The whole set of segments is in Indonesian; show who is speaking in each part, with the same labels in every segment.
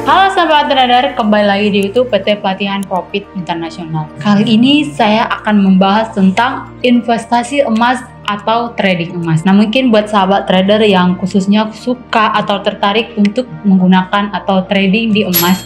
Speaker 1: Halo sahabat trader, kembali lagi di YouTube PT Pelatihan Profit Internasional. Kali ini saya akan membahas tentang investasi emas atau trading emas. Nah, mungkin buat sahabat trader yang khususnya suka atau tertarik untuk menggunakan atau trading di emas.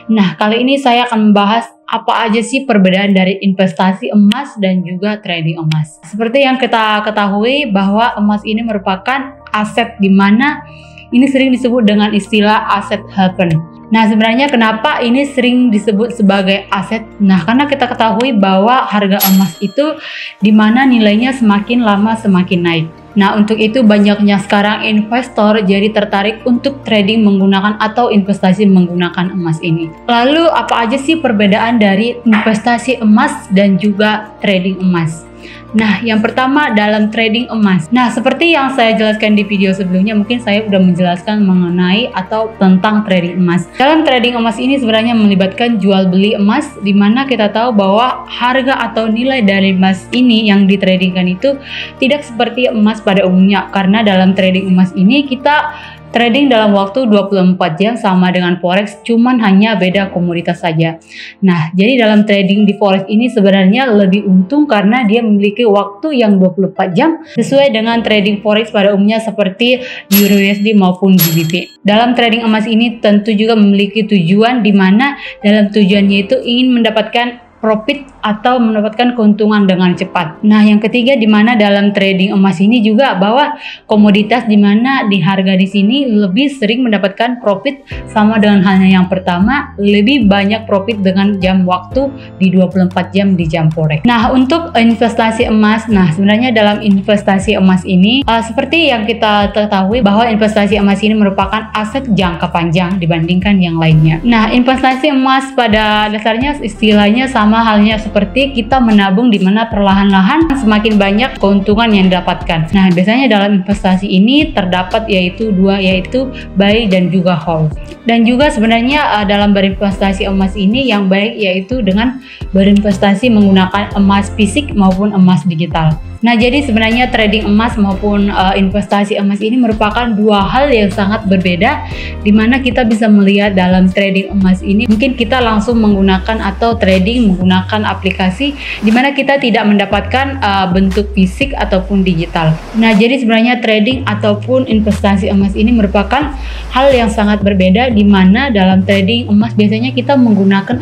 Speaker 1: Nah, kali ini saya akan membahas apa aja sih perbedaan dari investasi emas dan juga trading emas. Seperti yang kita ketahui bahwa emas ini merupakan aset di mana ini sering disebut dengan istilah aset haven. Nah, sebenarnya kenapa ini sering disebut sebagai aset? Nah, karena kita ketahui bahwa harga emas itu dimana nilainya semakin lama semakin naik. Nah, untuk itu banyaknya sekarang investor jadi tertarik untuk trading menggunakan atau investasi menggunakan emas ini. Lalu apa aja sih perbedaan dari investasi emas dan juga trading emas? Nah, yang pertama dalam trading emas. Nah, seperti yang saya jelaskan di video sebelumnya, mungkin saya sudah menjelaskan mengenai atau tentang trading emas. Dalam trading emas ini sebenarnya melibatkan jual beli emas, di mana kita tahu bahwa harga atau nilai dari emas ini yang ditradingkan itu tidak seperti emas pada umumnya, karena dalam trading emas ini kita trading dalam waktu 24 jam sama dengan forex, cuman hanya beda komoditas saja. Nah, jadi dalam trading di forex ini sebenarnya lebih untung karena dia memiliki waktu yang 24 jam sesuai dengan trading forex pada umumnya seperti Euro USD maupun GBP. Dalam trading emas ini tentu juga memiliki tujuan di mana dalam tujuannya itu ingin mendapatkan profit atau mendapatkan keuntungan dengan cepat. Nah, yang ketiga di mana dalam trading emas ini juga bahwa komoditas di mana di harga di sini lebih sering mendapatkan profit sama dengan halnya yang pertama, lebih banyak profit dengan jam waktu di 24 jam di jam forex. Nah, untuk investasi emas, nah sebenarnya dalam investasi emas ini seperti yang kita ketahui bahwa investasi emas ini merupakan aset jangka panjang dibandingkan yang lainnya. Nah, investasi emas pada dasarnya istilahnya sama halnya seperti kita menabung di mana perlahan-lahan semakin banyak keuntungan yang didapatkan. Nah, biasanya dalam investasi ini terdapat yaitu dua, yaitu buy dan juga hold. Dan juga sebenarnya dalam berinvestasi emas ini yang baik yaitu dengan berinvestasi menggunakan emas fisik maupun emas digital. Nah, jadi sebenarnya trading emas maupun investasi emas ini merupakan dua hal yang sangat berbeda, di mana kita bisa melihat dalam trading emas ini mungkin kita langsung menggunakan atau trading menggunakan aplikasi di mana kita tidak mendapatkan bentuk fisik ataupun digital. Nah, jadi sebenarnya trading ataupun investasi emas ini merupakan hal yang sangat berbeda, di mana dalam trading emas biasanya kita menggunakan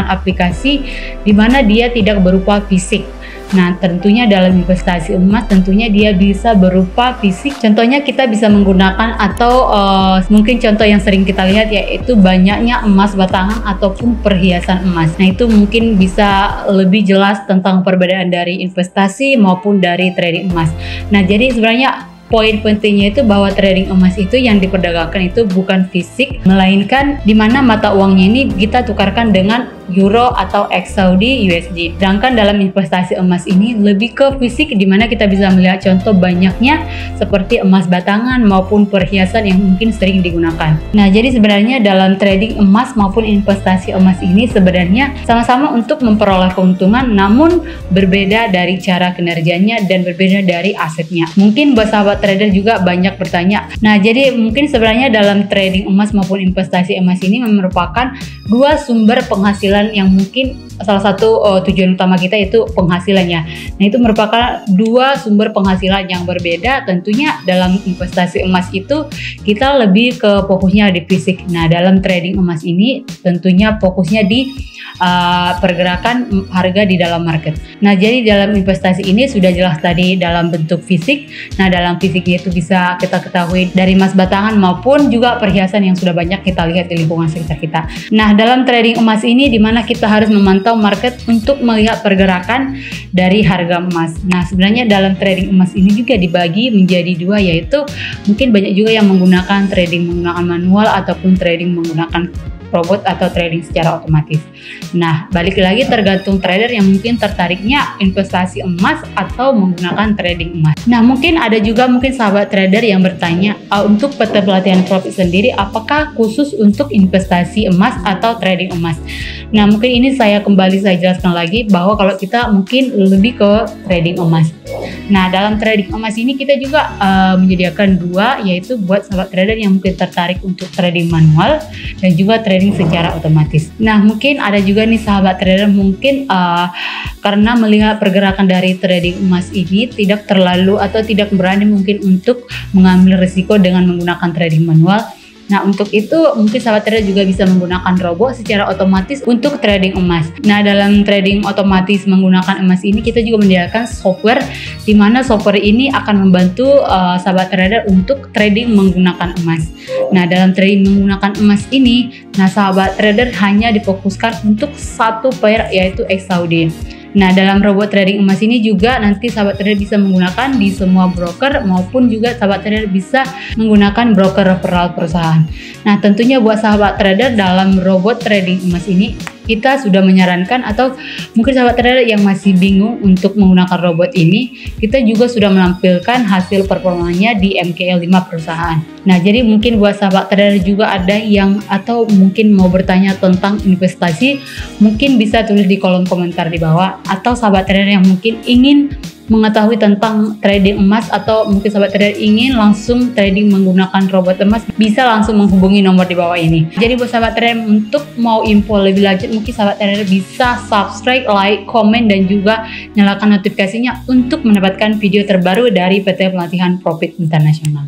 Speaker 1: aplikasi di mana dia tidak berupa fisik. Nah, tentunya dalam investasi emas tentunya dia bisa berupa fisik. Contohnya kita bisa menggunakan atau mungkin contoh yang sering kita lihat yaitu banyaknya emas batangan ataupun perhiasan emas. Nah, itu mungkin bisa lebih jelas tentang perbedaan dari investasi maupun dari trading emas. Nah, jadi sebenarnya poin pentingnya itu bahwa trading emas itu yang diperdagangkan itu bukan fisik, melainkan di mana mata uangnya ini kita tukarkan dengan euro atau ex Saudi USD. Sedangkan dalam investasi emas ini lebih ke fisik, di mana kita bisa melihat contoh banyaknya seperti emas batangan maupun perhiasan yang mungkin sering digunakan. Nah, jadi sebenarnya dalam trading emas maupun investasi emas ini sebenarnya sama-sama untuk memperoleh keuntungan, namun berbeda dari cara kinerjanya dan berbeda dari asetnya. Mungkin buat sahabat trader juga banyak bertanya. Nah, jadi mungkin sebenarnya dalam trading emas maupun investasi emas ini merupakan dua sumber penghasilan yang mungkin salah satu tujuan utama kita itu penghasilannya. Nah, itu merupakan dua sumber penghasilan yang berbeda. Tentunya dalam investasi emas itu kita lebih ke fokusnya di fisik. Nah, dalam trading emas ini tentunya fokusnya di pergerakan harga di dalam market. Nah, jadi dalam investasi ini sudah jelas tadi dalam bentuk fisik. Nah, dalam fisiknya itu bisa kita ketahui dari emas batangan maupun juga perhiasan yang sudah banyak kita lihat di lingkungan sekitar kita. Nah, dalam trading emas ini di mana kita harus memantau market untuk melihat pergerakan dari harga emas. Nah, sebenarnya dalam trading emas ini juga dibagi menjadi dua, yaitu mungkin banyak juga yang menggunakan trading menggunakan manual ataupun trading menggunakan robot atau trading secara otomatis. Nah, balik lagi tergantung trader yang mungkin tertariknya investasi emas atau menggunakan trading emas. Nah, mungkin ada juga mungkin sahabat trader yang bertanya, untuk PT Pelatihan Profit sendiri apakah khusus untuk investasi emas atau trading emas? Nah, mungkin ini saya jelaskan lagi bahwa kalau kita mungkin lebih ke trading emas. Nah, dalam trading emas ini kita juga menyediakan dua, yaitu buat sahabat trader yang mungkin tertarik untuk trading manual dan juga trading secara otomatis. Nah, mungkin ada juga nih sahabat trader mungkin karena melihat pergerakan dari trading emas ini tidak terlalu atau tidak berani mungkin untuk mengambil risiko dengan menggunakan trading manual. Nah, untuk itu mungkin sahabat trader juga bisa menggunakan robot secara otomatis untuk trading emas. Nah, dalam trading otomatis menggunakan emas ini kita juga menyediakan software di mana software ini akan membantu sahabat trader untuk trading menggunakan emas. Nah, dalam trading menggunakan emas ini, sahabat trader hanya difokuskan untuk satu pair, yaitu XAUD. Nah, dalam robot trading emas ini juga nanti sahabat trader bisa menggunakan di semua broker maupun juga sahabat trader bisa menggunakan broker referral perusahaan. Nah, tentunya buat sahabat trader dalam robot trading emas ini kita sudah menyarankan, atau mungkin sahabat trader yang masih bingung untuk menggunakan robot ini, kita juga sudah menampilkan hasil performanya di MKL 5 perusahaan. Nah, jadi mungkin buat sahabat trader juga ada yang atau mungkin mau bertanya tentang investasi, mungkin bisa tulis di kolom komentar di bawah, atau sahabat trader yang mungkin ingin mengetahui tentang trading emas atau mungkin sahabat trader ingin langsung trading menggunakan robot emas, bisa langsung menghubungi nomor di bawah ini. Jadi buat sahabat trader untuk mau info lebih lanjut, mungkin sahabat trader bisa subscribe, like, komen, dan juga nyalakan notifikasinya untuk mendapatkan video terbaru dari PT Pelatihan Profit Internasional.